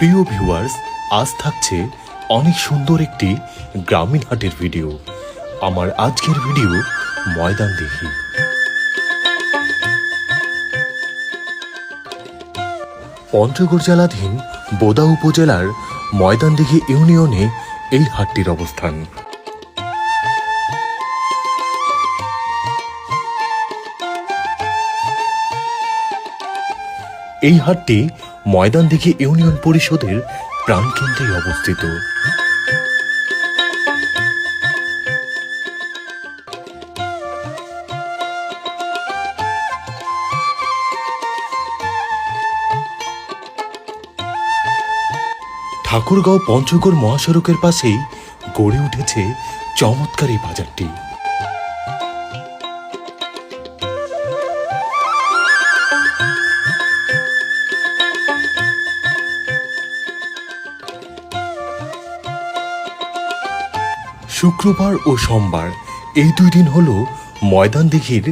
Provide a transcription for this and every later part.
প্রিয় ভিউয়ার্স, আজ থাকছে অনেক সুন্দর একটি গ্রামীণ হাটের ভিডিও। আমার আজকের ভিডিও ময়দানদিঘি। পঞ্চগড় জেলাধীন বোদা উপজেলার ময়দানদিঘি ইউনিয়নে এই হাটটির অবস্থান। এই হাটটি ময়দানদিঘি ইউনিয়ন পরিষদের প্রাণকেন্দ্রে অবস্থিত। ঠাকুরগাঁও পঞ্চগড় মহাসড়কের পাশেই গড়ে উঠেছে চমৎকার এই বাজারটি। শুক্রবার ও সোমবার এই দুই দিন হল ময়দানদিঘির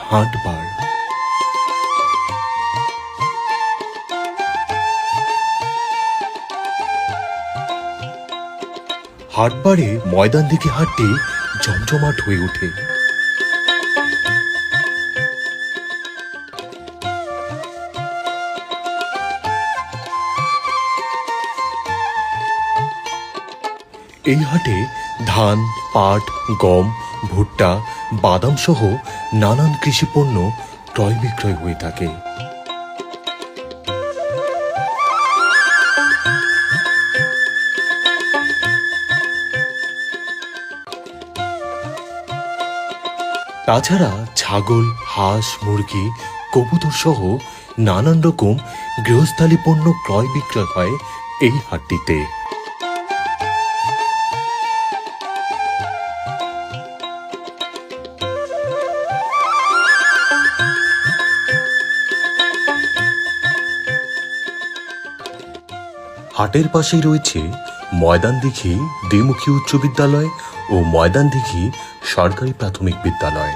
হাটবার। হাটবারে ময়দানদিঘি হাটটি জমজমাট হয়ে ওঠে। এই হাটে ধান, পাট, গম, ভুট্টা, বাদাম সহ নানান কৃষিপণ্য ক্রয় বিক্রয় হয়ে থাকে। তাছাড়া ছাগল, হাঁস, মুরগি, কবুতর সহ নানান রকম গৃহস্থালী পণ্য ক্রয় বিক্রয় হয় এই হাটটিতে। হাটের পাশেই রয়েছে ময়দানদিঘি দ্বিমুখী উচ্চ বিদ্যালয় ও ময়দানদিঘি সরকারি প্রাথমিক বিদ্যালয়।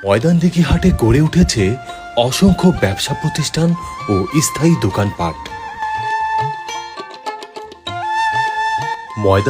ময়দানদিঘি হাটে গড়ে উঠেছে অসংখ্য ব্যবসা প্রতিষ্ঠান ও স্থায়ী দোকানপাট।